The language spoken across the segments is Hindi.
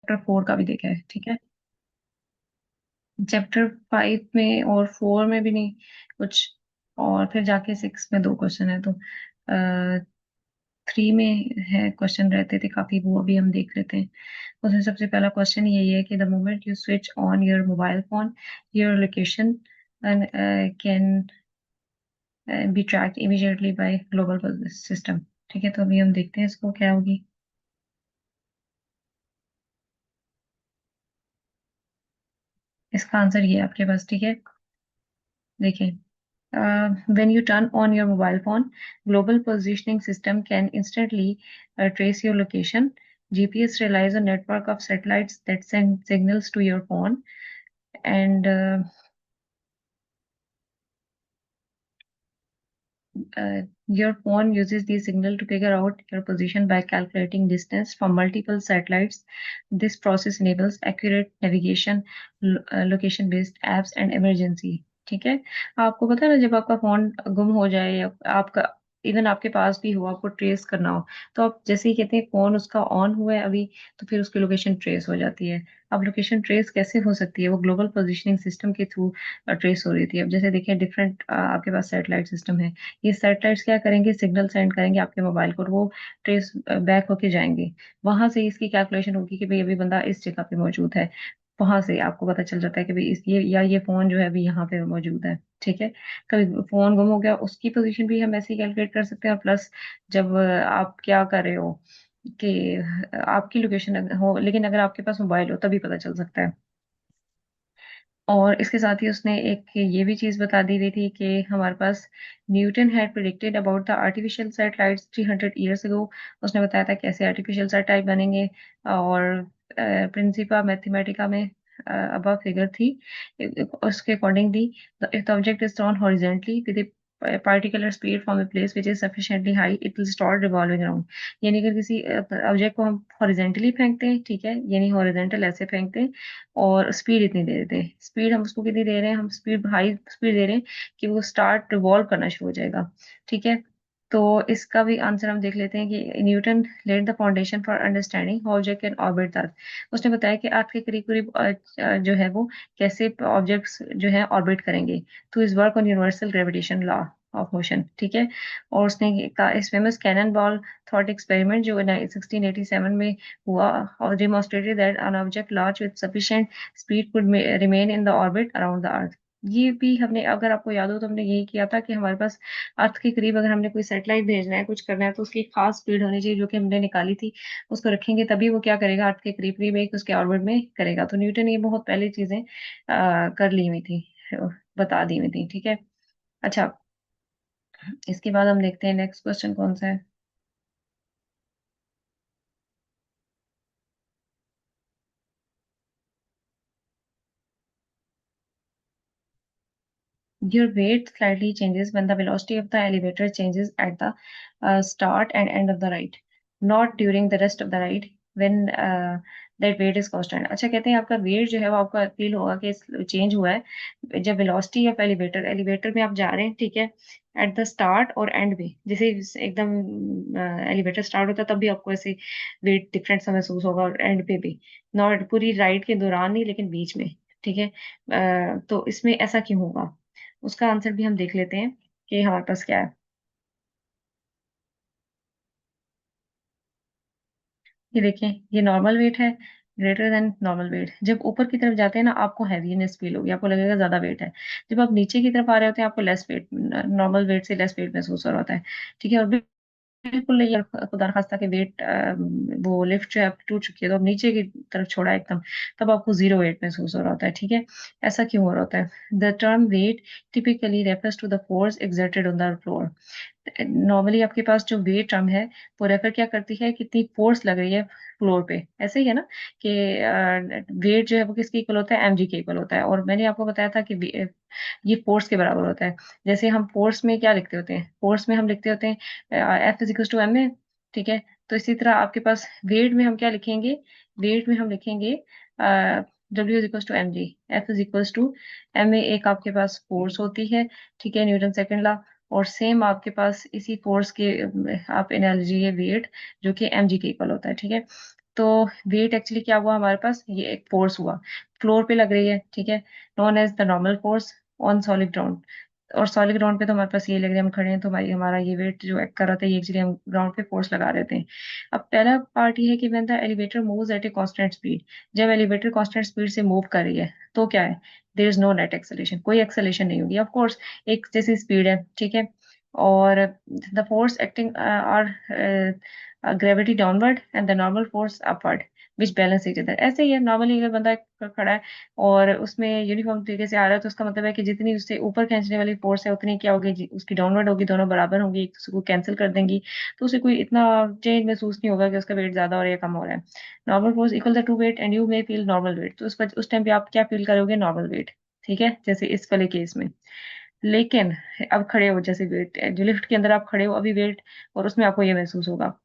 चैप्टर 4 का भी देखा है, ठीक है। चैप्टर 5 में और 4 में भी नहीं कुछ, और फिर जाके 6 में 2 क्वेश्चन है, तो 3 में है क्वेश्चन रहते थे काफी, वो अभी हम देख लेते हैं। उसमें सबसे पहला क्वेश्चन यही है कि the moment you switch on your mobile phone, your location can be tracked immediately by global system. ठीक है, तो अभी हम देखते हैं इसको क्या होगी। इसका आंसर ये है आपके पास, ठीक है। देखिए, when you turn on your mobile phone, global positioning system can instantly trace your location. GPS relies on network of satellites that send signals to your phone, and your phone uses these signal to figure out your position by calculating distance from multiple satellites. This process enables accurate navigation, location-based apps, and emergency। ठीक है, आपको पता है ना, जब आपका फोन गुम हो जाए या आपका इवन आपके पास भी हो, आपको ट्रेस करना हो, तो आप जैसे ही कहते हैं फोन उसका ऑन हुआ है अभी, तो फिर उसकी लोकेशन ट्रेस हो जाती है। अब लोकेशन ट्रेस कैसे हो सकती है? वो ग्लोबल पोजिशनिंग सिस्टम के थ्रू ट्रेस हो रही थी। अब जैसे देखिए, डिफरेंट आपके पास सैटेलाइट सिस्टम है, ये सैटेलाइट्स क्या करेंगे, सिग्नल सेंड करेंगे आपके मोबाइल को, और वो ट्रेस बैक होके जाएंगे। वहां से इसकी कैलकुलेशन होगी कि भाई अभी बंदा इस जगह पे मौजूद है। वहां से आपको पता चल जाता है कि भाई इस ये फोन जो है अभी यहाँ पे मौजूद है। ठीक है, कभी फोन गुम हो गया, उसकी पोजीशन भी हम ऐसे ही कैलकुलेट कर सकते हैं। और प्लस जब आप क्या कर रहे हो कि आपकी लोकेशन हो, लेकिन अगर आपके पास मोबाइल हो तभी पता चल सकता है। और इसके साथ ही उसने एक ये भी चीज बता दी हुई थी कि हमारे पास Newton had predicted about the artificial satellites 300 years ago. उसने बताया था कैसे आर्टिफिशियल सैटेलाइट बनेंगे। और प्रिंसिपा मैथमेटिका में अब फिगर थी, उसके accordingly if the object is thrown horizontally with a particular speed from a place which is sufficiently high, it will start revolving around। यानी अगर किसी ऑब्जेक्ट को हम हॉरिजेंटली फेंकते हैं, ठीक है, यानी हॉरिजेंटल ऐसे फेंकते हैं, और स्पीड इतनी दे देते हैं, स्पीड हम उसको कितनी दे रहे हैं, हम स्पीड हाई स्पीड दे रहे हैं कि वो स्टार्ट रिवॉल्व करना शुरू हो जाएगा। ठीक है, तो इसका भी आंसर हम देख लेते हैं कि Newton laid the foundation for understanding how object can orbit earth. उसने बताया कि अर्थ के करीब करीब जो है वो कैसे ऑब्जेक्ट्स जो है ऑर्बिट करेंगे, तो इस work on universal gravitation law of motion. ठीक है, और उसने कहा इस famous cannon ball thought experiment जो 1687 में हुआ, और demonstrated that an object launched with sufficient speed could remain in the orbit around the earth. ये भी हमने, अगर आपको याद हो, तो हमने यही किया था कि हमारे पास अर्थ के करीब अगर हमने कोई सैटेलाइट भेजना है, कुछ करना है, तो उसकी खास स्पीड होनी चाहिए जो कि हमने निकाली थी। उसको रखेंगे तभी वो क्या करेगा, अर्थ के करीब करीब एक उसके ऑर्बिट में करेगा। तो न्यूटन ने ये बहुत पहले चीजें कर ली हुई थी, बता दी हुई थी। ठीक है, अच्छा, इसके बाद हम देखते हैं नेक्स्ट क्वेश्चन कौन सा है। Your weight slightly changes when the velocity of the elevator changes at the start and end of the ride, not during the rest of the ride when that weight is constant। अच्छा, कहते हैं आपका वेट जो है वो आपको फील होगा कि चेंज हुआ है जब वेलोसिटी ऑफ एलिवेटर, एलिवेटर में आप जा रहे हैं, ठीक है, एट द स्टार्ट और एंड में, जैसे एकदम एलिवेटर स्टार्ट होता है तब भी आपको ऐसे वेट डिफरेंट सा महसूस होगा, और एंड पे भी, नॉट पूरी राइड के दौरान नहीं लेकिन बीच में। ठीक है, तो इसमें ऐसा क्यों होगा, उसका आंसर भी हम देख लेते हैं कि हमारे पास क्या है। ये देखें, ये नॉर्मल वेट है, ग्रेटर देन नॉर्मल वेट। जब ऊपर की तरफ जाते हैं ना, आपको हैवीनेस फील होगी, आपको लगेगा ज्यादा वेट है। जब आप नीचे की तरफ आ रहे होते हैं, आपको लेस वेट, नॉर्मल वेट से लेस वेट महसूस हो रहा होता है। ठीक है, और बिल्कुल नहीं, खुदा न खास्ता के वेट वो लिफ्ट जो है आपकी टूट चुकी है, तो अब नीचे की तरफ छोड़ा एकदम, तब आपको जीरो वेट महसूस हो रहा होता है। ठीक है, ऐसा क्यों हो रहा होता है? The term weight typically refers to the force exerted on the floor. Normally आपके पास जो वेट टर्म है वो रेफर क्या करती है, कितनी फोर्स लग रही है फ्लोर पे। ऐसे ही है ना कि वेट जो है वो किसके इक्वल होता है, mg के इक्वल होता है। और मैंने आपको बताया था कि ये फोर्स के बराबर होता है। जैसे हम फोर्स में क्या लिखते होते हैं, फोर्स में हम लिखते होते हैं F is equal to M A. ठीक है, तो इसी तरह आपके पास वेट में हम क्या लिखेंगे, वेट में हम लिखेंगे W is equal to M G. F is equal to M A, एक आपके पास फोर्स होती है, ठीक है, न्यूटन सेकंड लॉ। और सेम आपके पास इसी फोर्स के आप एनालॉजी है वेट, जो कि एम जी के इक्वल होता है। ठीक है, तो वेट एक्चुअली क्या हुआ हमारे पास, ये एक फोर्स हुआ, फ्लोर पे लग रही है, ठीक है, known as the normal force on solid ground. और सॉलिड ग्राउंड पे तो हमारे पास ये लग रही है, हम खड़े हैं तो हमारी हमारा ये वेट जो एक्ट कर रहा था, ये एक्चुअली हम ग्राउंड पे फोर्स लगा रहे थे। अब पहला पार्ट ये है कि when the elevator moves at a constant speed, जब एलिवेटर कांस्टेंट स्पीड से मूव कर रही है तो क्या है, there is no net acceleration, कोई एक्सेलेरेशन नहीं होगी, ऑफ कोर्स एक जैसी स्पीड है, ठीक है। और the force acting are gravity downward and the normal force upward which balance each other. ऐसे ही है, नॉर्मली अगर बंदा खड़ा है और उसमें यूनिफॉर्म तरीके से आ रहा है तो उसका मतलब है कि जितनी उससे ऊपर खींचने वाली फोर्स है उतनी क्या होगी उसकी डाउनवर्ड होगी, दोनों बराबर होंगी, एक दूसरे को कैंसिल कर देंगी, तो उसे कोई इतना चेंज महसूस नहीं होगा कि उसका वेट ज्यादा और या कम हो रहा है। Normal force equal the to weight and you may feel normal weight, तो उस टाइम पे आप क्या फील करोगे, नॉर्मल वेट, ठीक है, जैसे इस वाले केस में। लेकिन अब खड़े हो, जैसे वेट जो लिफ्ट के अंदर आप खड़े हो अभी वेट, और उसमें आपको ये महसूस होगा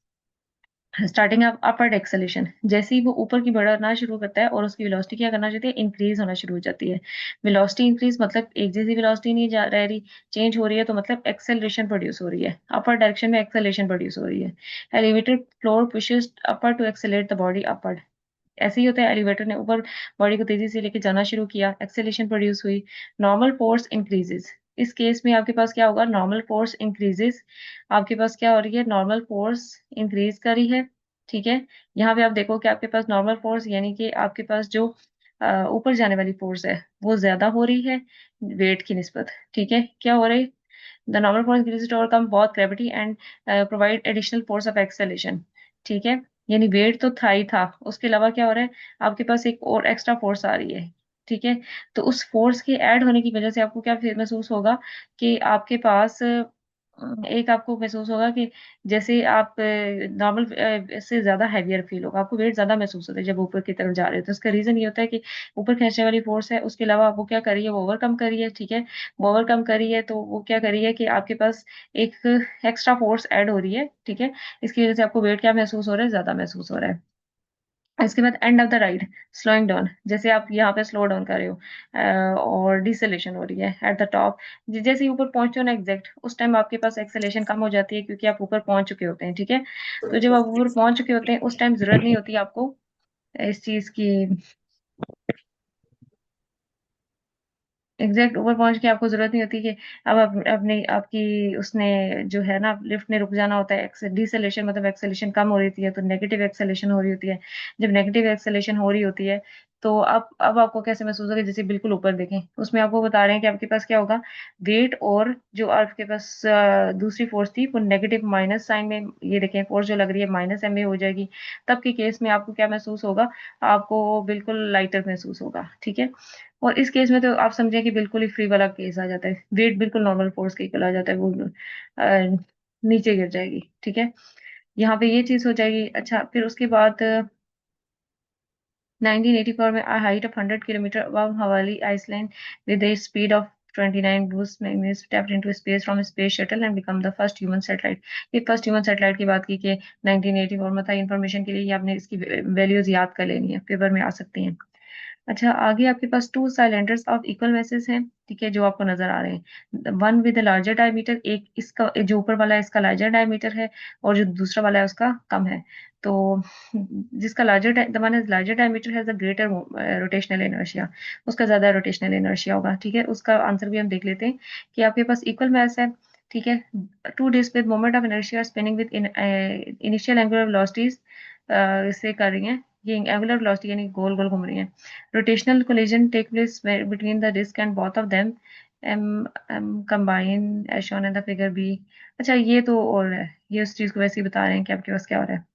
स्टार्टिंग ऑफ अपवर्ड एक्सेलेरेशन, जैसे ही वो ऊपर की बढ़ना शुरू करता है और उसकी वेलोसिटी क्या करना चाहती है, इंक्रीज होना शुरू हो जाती है। वेलोसिटी इंक्रीज मतलब एक जैसी वेलोसिटी नहीं जा रह रही, चेंज हो रही है, तो मतलब एक्सेलरेशन प्रोड्यूस हो रही है, अपर डायरेक्शन में एक्सेलरेशन प्रोड्यूस हो रही है। Elevated floor pushes upper two accelerate the body upward, ऐसे ही होता है, एलिवेटर ने ऊपर बॉडी को तेजी से लेके जाना शुरू किया, एक्सेलेरेशन प्रोड्यूस हुई, नॉर्मल फोर्स इंक्रीजेस। इस केस में आपके पास क्या होगा, नॉर्मल फोर्स इंक्रीजेस, आपके पास क्या हो रही है, नॉर्मल फोर्स इंक्रीज करी है, ठीक है। यहाँ पे आप देखो कि आपके पास नॉर्मल फोर्स यानी कि आपके पास जो ऊपर जाने वाली फोर्स है वो ज्यादा हो रही है वेट की निस्बत, ठीक है, क्या हो रही, the normal force increases to overcome both gravity and provide additional force of acceleration, ठीक है। यानी वेट तो था ही था, उसके अलावा क्या हो रहा है, आपके पास एक और एक्स्ट्रा फोर्स आ रही है, ठीक है। तो उस फोर्स के ऐड होने की वजह से आपको क्या महसूस होगा कि आपके पास एक आपको महसूस होगा कि जैसे आप नॉर्मल से ज्यादा हैवियर फील होगा, आपको वेट ज्यादा महसूस होता है जब ऊपर की तरफ जा रहे हो, तो इसका रीजन ये होता है कि ऊपर खींचने वाली फोर्स है, उसके अलावा वो क्या करी है, वो ओवरकम करी है, ठीक है। वो ओवरकम करी है तो वो क्या करी है कि आपके पास एक एक्स्ट्रा फोर्स ऐड हो रही है, ठीक है। इसकी वजह से आपको वेट क्या महसूस हो रहा है, ज्यादा महसूस हो रहा है। इसके बाद end of the ride, slowing down, जैसे आप यहाँ पे स्लो डाउन कर रहे हो और डिसेलेशन हो रही है एट द टॉप, जैसे ही ऊपर पहुंचते हो ना एग्जैक्ट उस टाइम आपके पास एक्सेलेशन कम हो जाती है क्योंकि आप ऊपर पहुंच चुके होते हैं, ठीक है। तो जब आप ऊपर पहुंच चुके होते हैं उस टाइम जरूरत नहीं होती आपको इस चीज की, एग्जैक्ट ऊपर पहुंच के आपको जरूरत नहीं होती कि अब अपने आपकी उसने जो है ना लिफ्ट ने रुक जाना होता है, डिसेलेशन मतलब एक्सेलेशन कम हो रही होती है तो नेगेटिव एक्सेलेशन हो रही होती है। जब नेगेटिव एक्सेलेशन हो रही होती है तो अब आपको कैसे महसूस होगा, जैसे बिल्कुल ऊपर देखें उसमें आपको बता रहे हैं कि आपके पास क्या होगा, वेट और जो आपके पास दूसरी फोर्स थी वो नेगेटिव माइनस साइन में, ये देखें फोर्स जो लग रही है माइनस एम ए हो जाएगी, तब के केस में आपको क्या महसूस होगा, आपको बिल्कुल लाइटर महसूस होगा, ठीक है। और इस केस में तो आप समझें कि बिल्कुल ही फ्री वाला केस आ जाता है, वेट बिल्कुल नॉर्मल फोर्स के इक्वल आ जाता है, वो नीचे गिर जाएगी, ठीक है। यहाँ पे ये चीज हो जाएगी। अच्छा फिर उसके बाद 1984 में height of 100 kilometre above Hawaii island with a speed of 29 Bruce Magnus stepped into space from a space shuttle and become the first human satellite। ये फर्स्ट ह्यूमन सैटेलाइट की बात की कि 1984 में था, इन्फॉर्मेशन के लिए ये आपने इसकी वैल्यूज याद कर लेनी है, पेपर में आ सकती हैं। अच्छा आगे आपके पास टू साइलेंडर्स ऑफ इक्वल मैसेज हैं, ठीक है, जो आपको नजर आ रहे हैं, वन विद लार्जर डायमीटर, एक इसका जो ऊपर वाला है इसका लार्जर डायमीटर है और जो दूसरा वाला है उसका कम है। तो जिसका larger the one is larger diameter has a greater rotational inertia, उसका ज्यादा रोटेशनल इनर्शिया होगा, ठीक है। उसका आंसर भी हम देख लेते हैं कि आपके पास इक्वल मैस है, ठीक है, two disc with moment of inertia spinning with initial angular velocities से कर रही हैं, ये एंगुलर वेलोसिटी यानी गोल गोल घूम रही हैं। Rotational collision take place between the disc and both of them M combine as shown in the figure B. अच्छा ये तो और है, ये उस चीज को वैसे ही बता रहे हैं कि आपके पास क्या हो रहा है।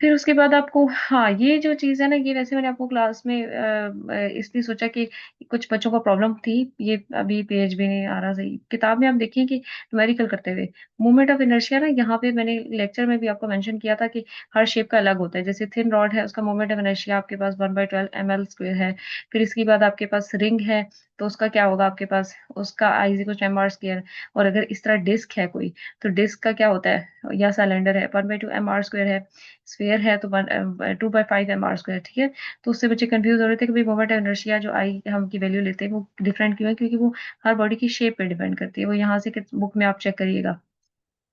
फिर उसके बाद आपको, हाँ ये जो चीज़ है ना, ये वैसे मैंने आपको क्लास में इसलिए सोचा कि कुछ बच्चों को प्रॉब्लम थी, ये अभी पेज भी नहीं आ रहा सही, किताब में आप देखिए कि न्यूमेरिकल करते हुए मोमेंट ऑफ इनर्शिया ना, यहाँ पे मैंने लेक्चर में भी आपको मेंशन किया था कि हर शेप का अलग होता है, जैसे थिन रॉड है उसका मोमेंट ऑफ इनर्शिया आपके पास 1/12 ml² है। फिर इसके बाद आपके पास रिंग है तो उसका क्या होगा, आपके पास उसका I = mr²। और अगर इस तरह डिस्क है कोई, तो डिस्क का क्या होता है, या सिलेंडर है 1/2 mr² है, स्फीयर है तो 2/5 mr², ठीक है। तो उससे बच्चे कंफ्यूज हो रहे थे कि भाई मोमेंट ऑफ इनर्शिया जो आई हम की वैल्यू लेते हैं वो डिफरेंट क्यों है, क्योंकि वो हर बॉडी की शेप पे डिपेंड करती है, वो यहाँ से बुक में आप चेक करिएगा।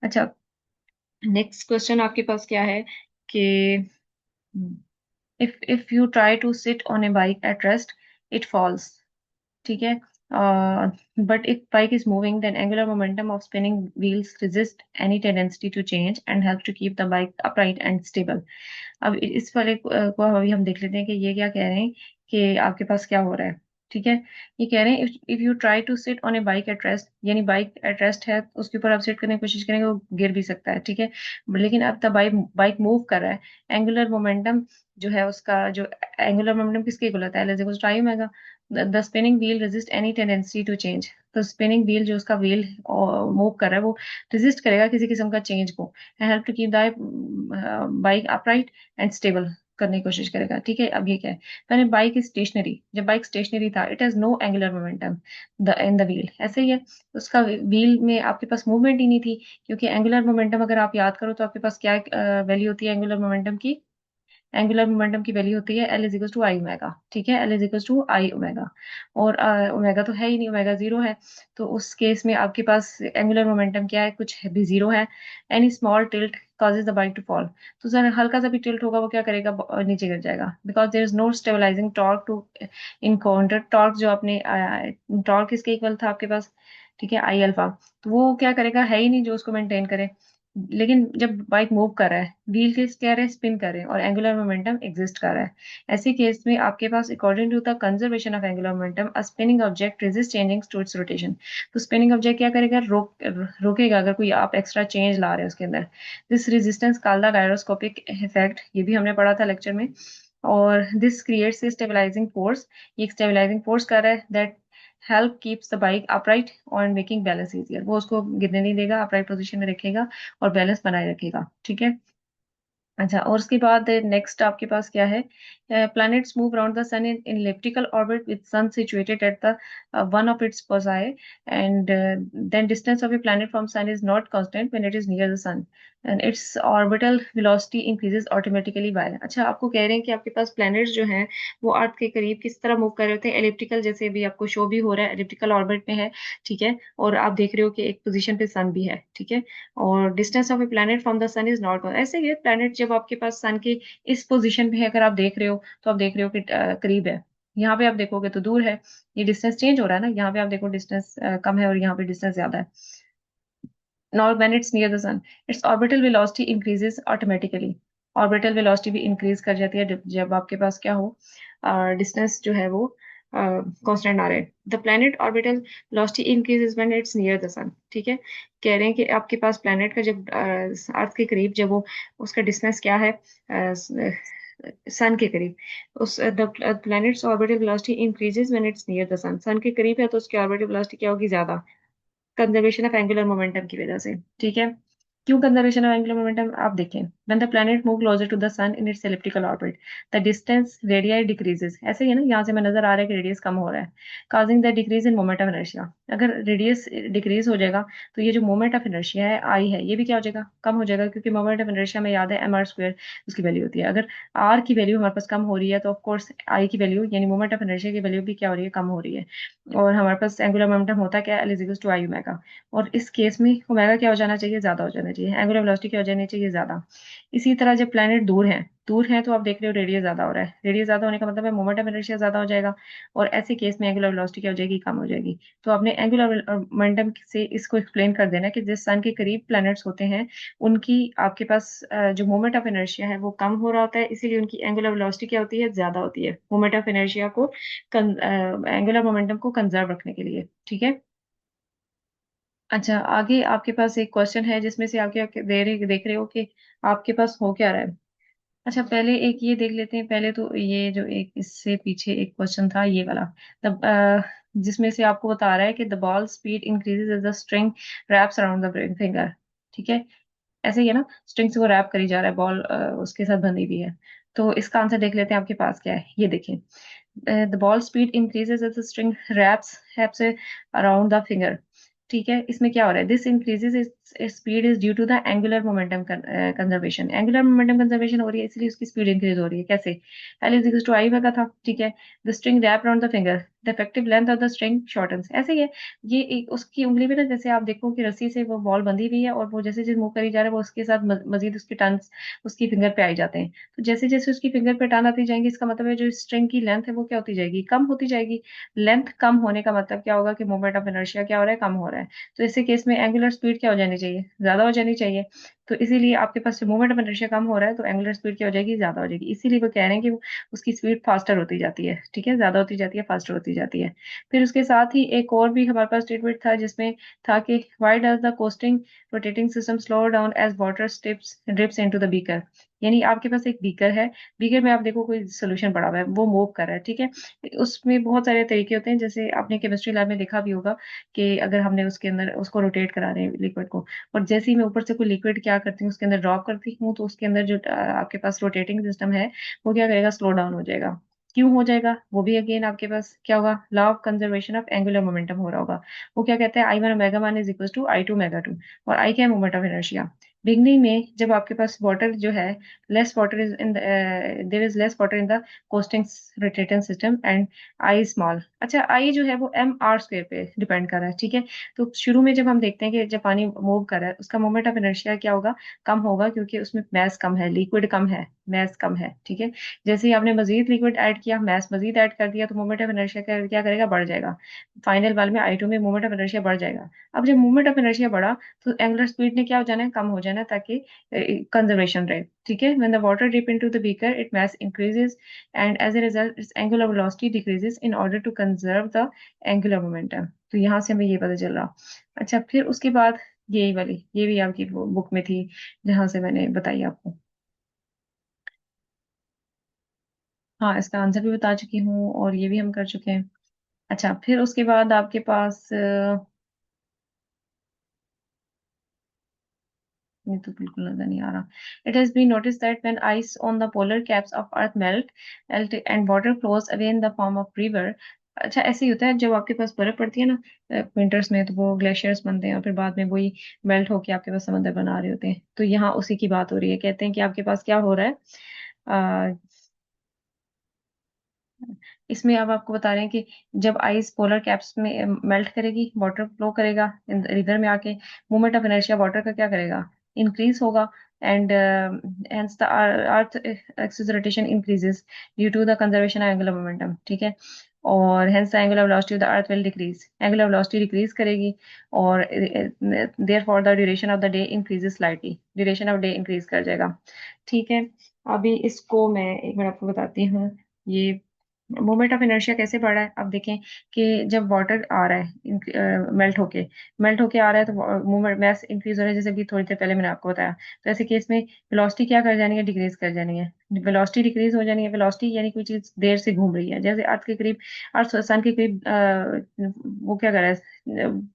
अच्छा नेक्स्ट क्वेश्चन आपके पास क्या है कि if you try to sit on a bike at rest, it falls. ठीक है. But if bike is moving, then angular momentum of spinning wheels resist any tendency to change and help to keep the bike upright and stable. अब इस वाले को अभी हम देख लेते हैं कि ये क्या कह रहे हैं कि आपके पास क्या हो रहा है. ठीक है. ये कह रहे हैं if you try to sit on a bike at rest, यानी बाइक एट रेस्ट है, उसके ऊपर आप सिट करने की कोशिश करेंगे, वो गिर भी सकता है. ठीक है. लेकिन अब तब बाइक बाइक मूव कर रहा है. एंगुलर मोमेंटम जो है उसका जो एंगुलर मोमेंटम किसके इक्वल होता है? L is equal to I omega. The spinning wheel resist any tendency to change. तो स्पिनिंग व्हील जो उसका व्हील मूव कर रहा है वो रेजिस्ट करेगा किसी किस्म का चेंज को, help to keep the bike upright and stable करने की कोशिश करेगा. ठीक है. अब ये क्या है? पहले बाइक इज स्टेशनरी. जब बाइक स्टेशनरी था, it has no angular momentum the in the wheel. ऐसे ही है, उसका व्हील में आपके पास मूवमेंट ही नहीं थी, क्योंकि एंगुलर मोमेंटम अगर आप याद करो तो आपके पास क्या वैल्यू होती है एंगुलर मोमेंटम की? एंगुलर मोमेंटम की वैल्यू होती है L is equal to I omega. ठीक है. L is equal to I omega. और ओमेगा तो है ही नहीं, ओमेगा जीरो है. तो उस केस में आपके पास एंगुलर मोमेंटम क्या है? कुछ भी जीरो है. Any small tilt causes the bike to fall. तो सर हल्का सा भी टिल्ट होगा वो क्या करेगा? नीचे गिर जाएगा. Because there is no stabilising torque to encounter torque. जो आपने टॉर्क किसके इक्वल था आपके पास? ठीक है, आई अल्फा. तो वो क्या करेगा? है ही नहीं जो उसको मेंटेन करे. लेकिन जब बाइक मूव कर रहा है, व्हील के क्या रहे? स्पिन कर रहे हैं और एंगुलर मोमेंटम एग्जिस्ट कर रहा है. ऐसे केस में आपके पास according to the conservation of angular momentum a spinning object resist changing to its rotation. तो स्पिनिंग ऑब्जेक्ट क्या करेगा? रोकेगा अगर कोई आप एक्स्ट्रा चेंज ला रहे हैं उसके अंदर. This resistance called the gyroscopic effect. ये भी हमने पढ़ा था लेक्चर में. और this creates a stabilising force. ये एक स्टेबलाइजिंग फोर्स कर रहा है that help keeps the bike upright और मेकिंग बैलेंस इजियर. वो उसको गिरने नहीं देगा, अपराइट पोजीशन में रखेगा और बैलेंस बनाए रखेगा. ठीक है. अच्छा, और उसके बाद नेक्स्ट आपके पास क्या है? Planets move around the sun in elliptical orbit with sun situated at the one of its foci. And then distance of a planet from sun is not constant when it is near the sun and its orbital velocity increases automatically by. अच्छा, आपको कह रहे हैं कि आपके पास प्लैनेट्स जो हैं वो अर्थ के करीब किस तरह मूव कर रहे होते हैं? एलिप्टिकल, जैसे भी आपको शो भी हो रहा है, एलिप्टिकल ऑर्बिट में है. ठीक है. और आप देख रहे हो कि एक पोजीशन पे सन भी है. ठीक है. और distance of a planet from the sun is not. ऐसे ही प्लैनेट जब आपके पास सन के इस पोजीशन पे है, अगर आप देख रहे हो तो आप देख रहे हो कि करीब है. यहाँ पे आप देखोगे तो दूर है. ये डिस्टेंस चेंज हो रहा है ना. यहाँ पे आप देखो डिस्टेंस कम है और यहाँ पे डिस्टेंस ज्यादा है. Now when it's near the sun, its orbital velocity increases automatically. Orbital velocity भी इंक्रीज कर जाती है जब आपके पास क्या हो, डिस्टेंस जो है वो कांस्टेंट आ रहा है. The planet orbital velocity increases when it's near the sun. ठीक है. कह रहे हैं कि आपके पास प्लैनेट का जब अर्थ के करीब जब वो उसका डिस्टेंस क्या है सन के करीब, उस the planet's orbital velocity increases when it's near the sun. Sun के करीब है तो उसकी ऑर्बिटल वेलोसिटी क्या होगी? ज्यादा. कंजर्वेशन ऑफ एंगुलर मोमेंटम की वजह से. ठीक है. क्यों कंजर्वेशन ऑफ एंगुलर मोमेंटम? आप देखें, when the planet move closer to the sun in its elliptical orbit, the distance radii decreases. ऐसे ही है ना, यहाँ से मैं नजर आ रहा है कि रेडियस कम हो रहा है, causing the decrease in moment of inertia. अगर रेडियस डिक्रीज हो जाएगा तो ये जो मोमेंट ऑफ इनर्शिया है आई है, ये भी क्या हो जाएगा? कम हो जाएगा, क्योंकि मोमेंट ऑफ इनर्शिया में याद है एम आर स्क्वायर उसकी वैल्यू होती है. अगर आर की वैल्यू हमारे पास कम हो रही है तो ऑफकोर्स आई की वैल्यू यानी मोमेंट ऑफ इनर्शिया की वैल्यू भी क्या हो रही है? कम हो रही है. और हमारे पास एंगुलर मोमेंटम होता क्या है? L is equal to I omega. और इस केस में ओमेगा क्या हो जाना चाहिए? ज्यादा हो जाना चाहिए. एंगुलर वेलोसिटी क्या हो जानी चाहिए? ज्यादा. इसी तरह जब प्लैनेट दूर है तो आप देख रहे हो रेडियस ज्यादा हो रहा है. रेडियस ज्यादा होने का मतलब है मोमेंट ऑफ इनर्शिया ज्यादा हो जाएगा. और ऐसे केस में एंगुलर वेलोसिटी क्या हो जाएगी? कम हो जाएगी. तो आपने एंगुलर मोमेंटम से इसको एक्सप्लेन कर देना कि जिस सन के करीब प्लैनेट्स होते हैं उनकी आपके पास जो मोमेंट ऑफ इनर्शिया है वो कम हो रहा होता है, इसीलिए उनकी एंगुलर वेलोसिटी क्या होती है? ज्यादा होती है. मोमेंट ऑफ इनर्शिया को एंगुलर मोमेंटम को कंजर्व रखने के लिए. ठीक है. अच्छा, आगे आपके पास एक क्वेश्चन है जिसमें से आपके देख रहे हो कि आपके पास हो क्या रहा है. अच्छा, पहले एक ये देख लेते हैं. पहले तो ये जो एक इससे पीछे एक क्वेश्चन था ये वाला, तब जिसमें से आपको बता रहा है कि the ball speed increases as the string wraps around the finger. ठीक है. ऐसे ही है ना, स्ट्रिंग से वो रैप करी जा रहा है, बॉल उसके साथ बंधी हुई है. तो इसका आंसर देख लेते हैं आपके पास क्या है. ये देखिए, the ball speed increases as the string wraps haps around the finger. ठीक है. इसमें क्या हो रहा है? This increases speed is due to the angular momentum conservation. Angular momentum conservation हो रही है इसलिए उसकी स्पीड इंक्रीज हो रही है। कैसे? L is equal to I का था, ठीक है। The string wrap around the finger, the effective length of the string shortens. ऐसे ही है। ये एक उसकी उंगली पे ना, जैसे आप देखो कि रस्सी से वो बॉल बंधी हुई है और वो जैसे जैसे मूव करी जा रहा है वो उसके साथ मजीद उसके टर्न्स उसकी फिंगर पे आई जाते हैं। तो जैसे जैसे उसकी फिंगर पे टर्न आती जाएंगी, इसका मतलब है जो स्ट्रिंग की लेंथ है वो क्या होती जाएगी? कम होती जाएगी। लेंथ कम होने का मतलब क्या होगा? कि मोमेंट ऑफ इनर्शिया क्या हो रहा है? कम हो रहा है। तो इसी केस में एंगुलर स्पीड क्या हो जानी चाहिए? ज्यादा हो जानी चाहिए। तो इसीलिए आपके पास जो मूवमेंट ऑफ इनर्शिया कम हो रहा है तो एंगुलर स्पीड क्या हो जाएगी? ज्यादा हो जाएगी। इसीलिए वो कह रहे हैं कि उसकी स्पीड फास्टर होती जाती है, ठीक है, ज्यादा होती जाती है, फास्टर होती जाती है। फिर उसके साथ ही एक और भी हमारे पास स्टेटमेंट था जिसमें था कि why does the coasting rotating system slow down as water steps drips into the beaker. यानी आपके पास एक बीकर है, बीकर में आप देखो कोई सोल्यूशन पड़ा हुआ है, वो मूव कर रहा है, ठीक है। उसमें बहुत सारे तरीके होते हैं, जैसे आपने केमिस्ट्री लैब में देखा भी होगा कि अगर हमने उसके अंदर उसको रोटेट करा रहे हैं लिक्विड को, और जैसे ही मैं ऊपर से कोई लिक्विड क्या करती हूँ उसके अंदर ड्रॉप करती हूँ, तो उसके अंदर जो आपके पास रोटेटिंग सिस्टम है वो क्या करेगा? स्लो डाउन हो जाएगा। क्यों हो जाएगा? वो भी अगेन आपके पास क्या होगा? Law of conservation of angular momentum हो रहा होगा। वो क्या कहते हैं? I1 omega 1 is equal to I2 omega 2। और आई क्या है? Moment of inertia. बिगनिंग में जब आपके पास वाटर जो है, less water is in their is less water in the coasting rotating system and I small. अच्छा, आई जो है वो mr² पे डिपेंड कर रहा है, ठीक है। तो शुरू में जब हम देखते हैं कि जब पानी मूव कर रहा है उसका मोमेंट ऑफ इनर्शिया क्या होगा? कम होगा, क्योंकि उसमें मैस कम है, लिक्विड कम है, मैस कम है, ठीक है। जैसे ही आपने मजीद लिक्विड ऐड किया, मैस मजीद ऐड कर दिया, तो मोमेंट ऑफ इनर्शिया क्या करेगा? बढ़ जाएगा। फाइनल वाले में I2 में मोमेंट ऑफ इनर्शिया बढ़ जाएगा। अब जब मोमेंट ऑफ इनर्शिया बढ़ा तो एंगुलर स्पीड ने क्या हो जाना है? कम हो जाना है, ताकि कंजर्वेशन रहे, ठीक है। When the water dip into the beaker it mass increases and as a result its angular velocity decreases in order to conserve the angular momentum। तो यहाँ से हमें ये पता चल रहा। अच्छा, फिर उसके बाद यही वाली, ये भी आपकी बुक में थी जहां से मैंने बताई आपको। हाँ, इसका आंसर भी बता चुकी हूँ और ये भी हम कर चुके हैं। अच्छा, फिर उसके बाद आपके पास ये तो बिल्कुल नजर नहीं आ रहा। It has been notice that when ice on the polar caps of earth melt and water flows away in the form of river. अच्छा, ऐसे ही होता है जब आपके पास बर्फ पड़ती है ना विंटर्स में, तो वो ग्लेशियर्स बनते हैं और फिर बाद में वही मेल्ट होके आपके पास समंदर बना रहे होते हैं। तो यहाँ उसी की बात हो रही है। कहते हैं कि आपके पास क्या हो रहा है? इसमें अब आपको बता रहे हैं कि जब आइस पोलर कैप्स में मेल्ट करेगी, वाटर फ्लो करेगा रिवर में आके, मोमेंट ऑफ इनर्शिया वाटर का क्या करेगा? इंक्रीज होगा। And hence the earth axis rotation increases due to the conservation of angular momentum, ठीक है। और hence the angular velocity of the earth will decrease, angular velocity decrease करेगी। और therefore the duration of the day increases slightly, duration of day increase कर जाएगा, ठीक है। अभी इसको मैं एक मिनट आपको बताती हूँ। ये मोमेंट ऑफ इनर्शिया कैसे बढ़ रहा है? अब देखें कि जब वाटर आ रहा है मेल्ट होके आ रहा है, तो मूवमेंट मैस इंक्रीज हो रहा है, जैसे कि थोड़ी देर पहले मैंने आपको बताया। तो ऐसे केस में वेलोसिटी क्या कर जानी है? डिक्रीज कर जानी है। वेलोसिटी डिक्रीज हो जानी है। वेलोसिटी यानी कोई चीज देर से घूम रही है, जैसे अर्थ के करीब, अर्थ सन के करीब वो क्या कर रहा है?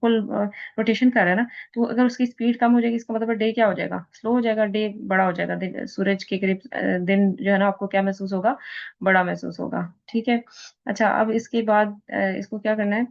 फुल रोटेशन कर रहा है ना। तो अगर उसकी स्पीड कम हो जाएगी, इसका मतलब डे क्या हो जाएगा? स्लो हो जाएगा, डे बड़ा हो जाएगा। सूरज के करीब दिन जो है ना, आपको क्या महसूस होगा? बड़ा महसूस होगा, ठीक है। अच्छा, अब इसके बाद इसको क्या करना है?